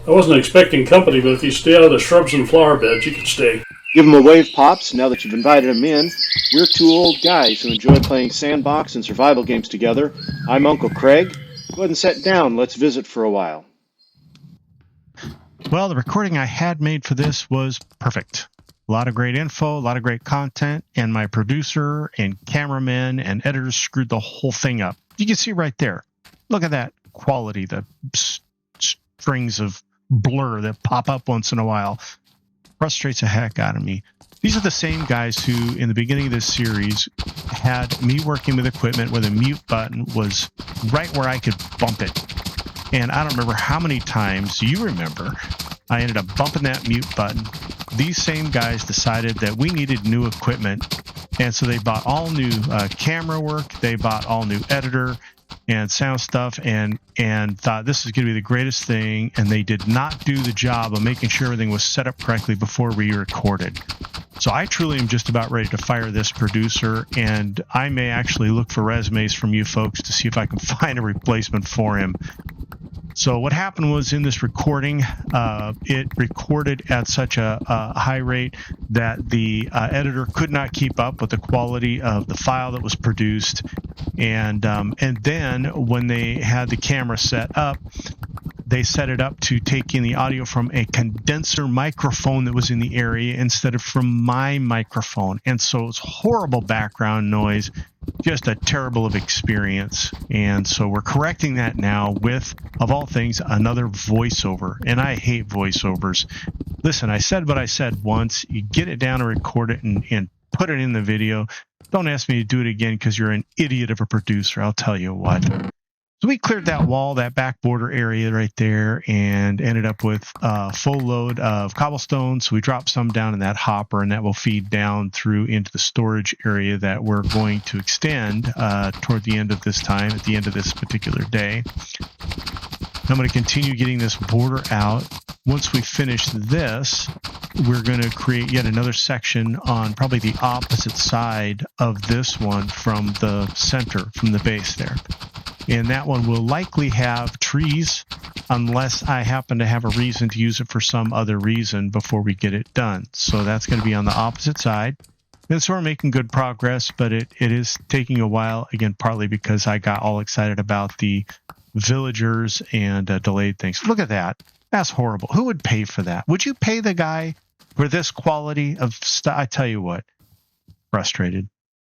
I wasn't expecting company, but if you stay out of the shrubs and flower beds, you can stay. Give him a wave, Pops, now that you've invited him in. We're two old guys who enjoy playing sandbox and survival games together. I'm Uncle Craig. Go ahead and sit down. Let's visit for a while. Well, the recording I had made for this was perfect. A lot of great info, a lot of great content, and my producer and cameraman and editor screwed the whole thing up. You can see right there. Look at that quality, the strings of blur that pop up once in a while. Frustrates the heck out of me. These are the same guys who, in the beginning of this series, had me working with equipment where the mute button was right where I could bump it. And I don't remember how many times, you remember, I ended up bumping that mute button. These same guys decided that we needed new equipment, and so they bought all new camera work, they bought all new editor and sound stuff, and thought this is going to be the greatest thing, and they did not do the job of making sure everything was set up correctly before we recorded. So I truly am just about ready to fire this producer, and I may actually look for resumes from you folks to see if I can find a replacement for him. So what happened was, in this recording, it recorded at such a high rate that the editor could not keep up with the quality of the file that was produced. And then when they had the camera set up, they set it up to take in the audio from a condenser microphone that was in the area instead of from my microphone. And so it's horrible background noise, just a terrible of experience. And so we're correcting that now with, of all things, another voiceover. And I hate voiceovers. Listen, I said what I said once. You get it down and record it and put it in the video. Don't ask me to do it again because you're an idiot of a producer, I'll tell you what. So we cleared that wall, that back border area right there, and ended up with a full load of cobblestone. So we dropped some down in that hopper, and that will feed down through into the storage area that we're going to extend toward the end of this time, at the end of this particular day. I'm going to continue getting this border out. Once we finish this, we're going to create yet another section on probably the opposite side of this one from the center, from the base there. And that one will likely have trees unless I happen to have a reason to use it for some other reason before we get it done. So that's going to be on the opposite side. And so we're making good progress, but it is taking a while, again, partly because I got all excited about the villagers and delayed things. Look at that. That's horrible. Who would pay for that? Would you pay the guy for this quality of stuff? I tell you what, frustrated.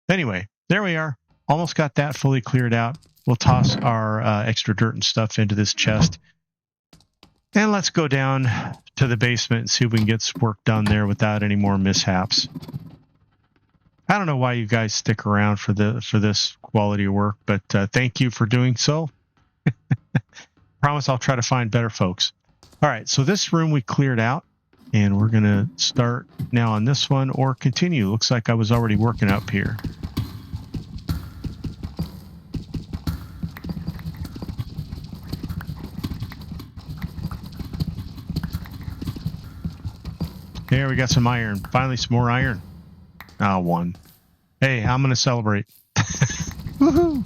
Anyway, there we are. Almost got that fully cleared out. We'll toss our extra dirt and stuff into this chest. And let's go down to the basement and see if we can get some work done there without any more mishaps. I don't know why you guys stick around for this quality of work, but thank you for doing so. Promise I'll try to find better folks. All right, so this room we cleared out, and we're going to start now on this one or continue. Looks like I was already working up here. There, we got some iron. Finally, some more iron. Ah, one. Hey, I'm going to celebrate. Woohoo!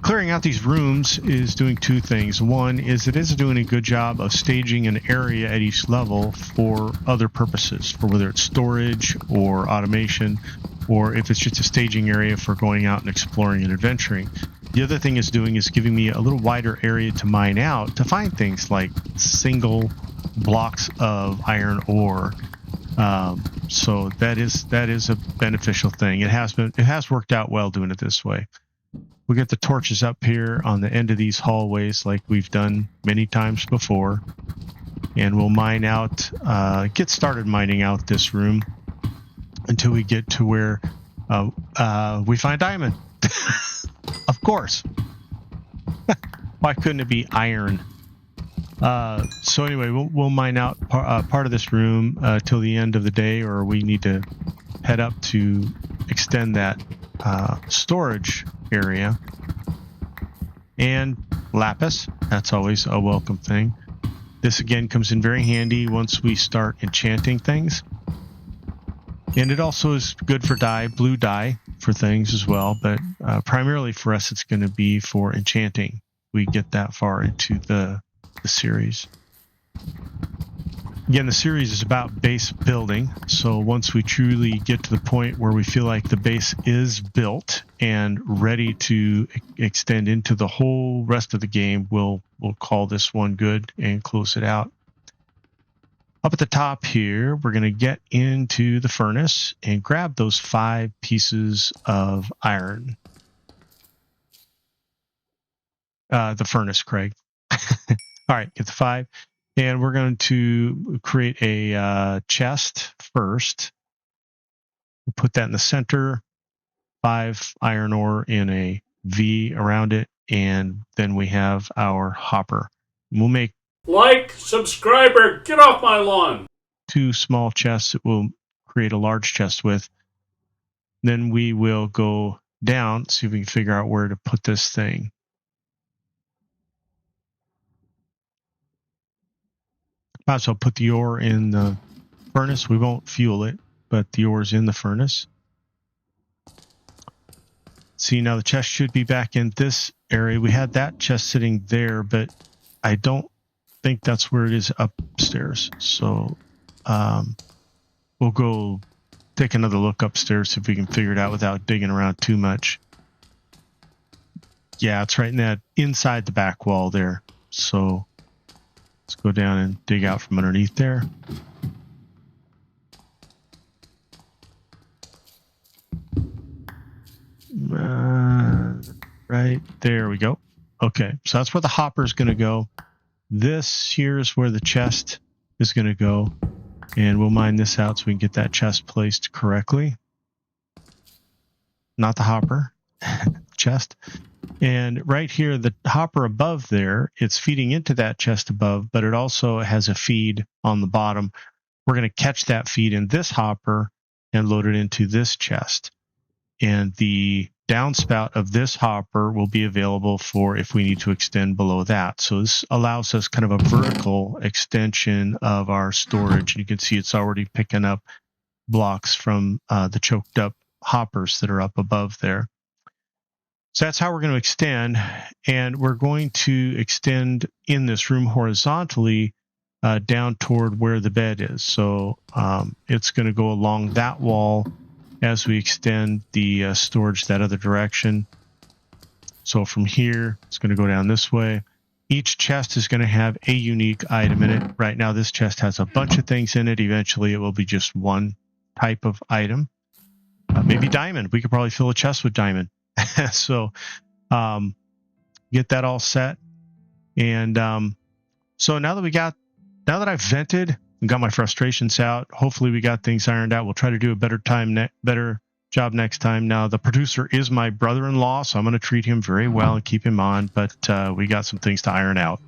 Clearing out these rooms is doing two things. One is it is doing a good job of staging an area at each level for other purposes, for whether it's storage or automation, or if it's just a staging area for going out and exploring and adventuring. The other thing it's doing is giving me a little wider area to mine out to find things like single blocks of iron ore. So that is a beneficial thing. It has worked out well doing it this way. We'll get the torches up here on the end of these hallways like we've done many times before. And we'll mine out, get started mining out this room until we get to where we find diamond. Of course. Why couldn't it be iron? So anyway, we'll mine out part of this room till the end of the day, or we need to head up to extend that storage area. And lapis, that's always a welcome thing. This again comes in very handy once we start enchanting things. And it also is good for dye, blue dye for things as well, but primarily for us it's going to be for enchanting. We get that far into the series. Again, the series is about base building. So once we truly get to the point where we feel like the base is built and ready to extend into the whole rest of the game, we'll call this one good and close it out. Up at the top here, we're going to get into the furnace and grab those 5 pieces of iron. The furnace, Craig. All right, get the 5. And we're going to create a chest first. We'll put that in the center, 5 iron ore in a V around it, and then we have our hopper. We'll make Like, subscriber, get off my lawn. 2 small chests that we'll create a large chest with. Then we will go down, see if we can figure out where to put this thing. Might as well put the ore in the furnace. We won't fuel it, but the ore is in the furnace. See, now the chest should be back in this area. We had that chest sitting there, but I don't think that's where it is upstairs. So we'll go take another look upstairs, see if we can figure it out without digging around too much. Yeah, it's right in that inside the back wall there. So let's go down and dig out from underneath there. Right there we go. Okay, so that's where the hopper is going to go. This here is where the chest is going to go. And we'll mine this out so we can get that chest placed correctly. Not the hopper, chest. And right here, the hopper above there, it's feeding into that chest above, but it also has a feed on the bottom. We're going to catch that feed in this hopper and load it into this chest. And the downspout of this hopper will be available for if we need to extend below that. So this allows us kind of a vertical extension of our storage. You can see it's already picking up blocks from the choked up hoppers that are up above there. So that's how we're going to extend, and we're going to extend in this room horizontally down toward where the bed is. So it's going to go along that wall as we extend the storage that other direction. So from here, it's going to go down this way. Each chest is going to have a unique item in it. Right now, this chest has a bunch of things in it. Eventually, it will be just one type of item. Maybe diamond. We could probably fill a chest with diamond. So get that all set. And so now that I've vented and got my frustrations out, hopefully we got things ironed out. We'll try to do a better job next time. Now, the producer is my brother-in-law, so I'm going to treat him very well and keep him on, but we got some things to iron out.